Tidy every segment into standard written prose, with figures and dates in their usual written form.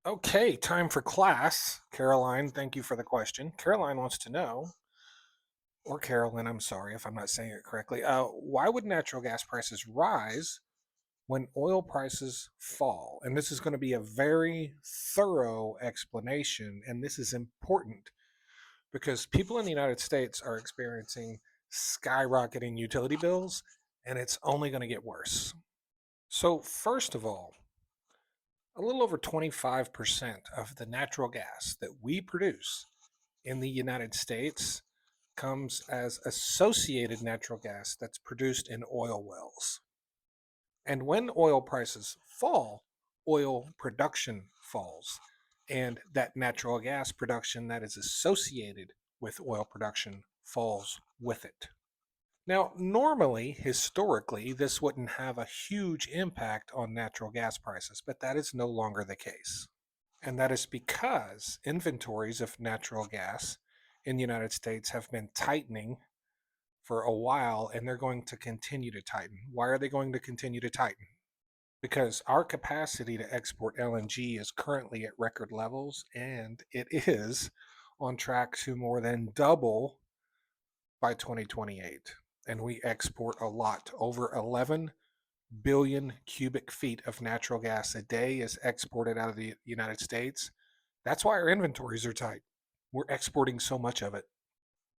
Okay, time for class. Caroline, thank you for the question. Caroline wants to know, or Carolyn, I'm sorry if I'm not saying it correctly. Why would natural gas prices rise when oil prices fall? And this is going to be a very thorough explanation, and this is important because people in the United States are experiencing skyrocketing utility bills, and it's only going to get worse. So, first of all, a little over 25% of the natural gas that we produce in the United States comes as associated natural gas that's produced in oil wells. And when oil prices fall, oil production falls. And that natural gas production that is associated with oil production falls with it. Now, normally, historically, this wouldn't have a huge impact on natural gas prices, but that is no longer the case. And that is because inventories of natural gas in the United States have been tightening for a while, and they're going to continue to tighten. Why are they going to continue to tighten? Because our capacity to export LNG is currently at record levels, and it is on track to more than double by 2028. And we export a lot. Over 11 billion cubic feet of natural gas a day is exported out of the United States. That's why our inventories are tight. We're exporting so much of it.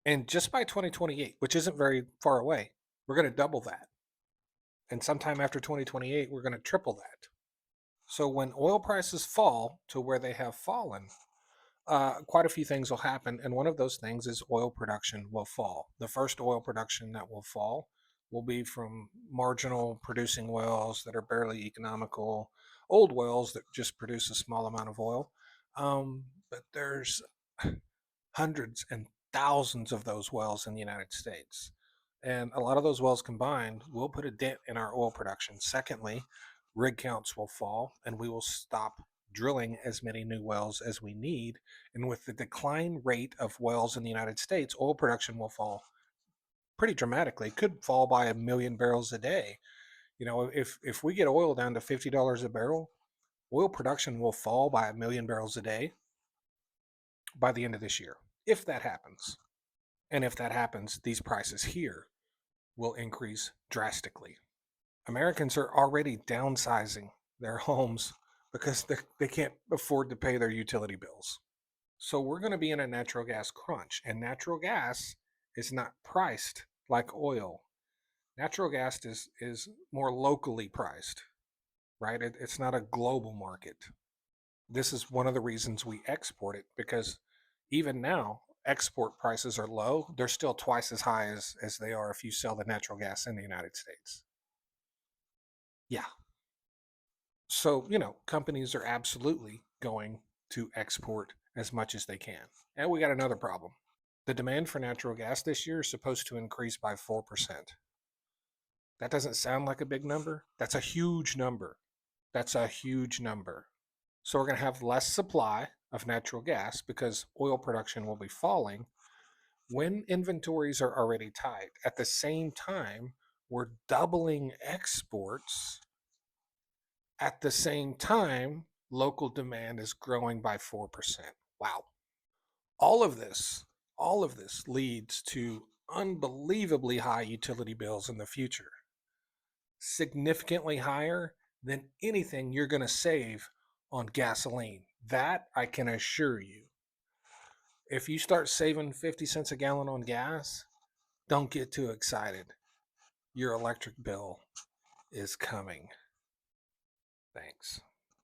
And just by 2028, which isn't very far away, we're going to double that. And sometime after 2028, we're going to triple that. So when oil prices fall to where they have fallen, quite a few things will happen. And one of those things is oil production will fall. The first oil production that will fall will be from marginal producing wells that are barely economical, old wells that just produce a small amount of oil. But there's hundreds and thousands of those wells in the United States. And a lot of those wells combined will put a dent in our oil production. Secondly, rig counts will fall and we will stop drilling as many new wells as we need. And with the decline rate of wells in the United States, oil production will fall pretty dramatically. It could fall by 1 million barrels a day. If we get oil down to $50 a barrel, oil production will fall by 1 million barrels a day by the end of this year, if that happens. And if that happens, these prices here will increase drastically. Americans are already downsizing their homes because they can't afford to pay their utility bills. So we're going to be in a natural gas crunch, and natural gas is not priced like oil. Natural gas is more locally priced, right? It's not a global market. This is one of the reasons we export it because even now, export prices are low. They're still twice as high as they are if you sell the natural gas in the United States. Yeah. So, companies are absolutely going to export as much as they can. And we got another problem. The demand for natural gas this year is supposed to increase by 4%. That doesn't sound like a big number. That's a huge number. That's a huge number. So we're going to have less supply of natural gas because oil production will be falling when inventories are already tight. At the same time, we're doubling exports. At the same time, local demand is growing by 4%. Wow. All of this, all of this leads to unbelievably high utility bills in the future, significantly higher than anything you're going to save on gasoline. That I can assure you. If you start saving 50 cents a gallon on gas, don't get too excited. Your electric bill is coming. Thanks.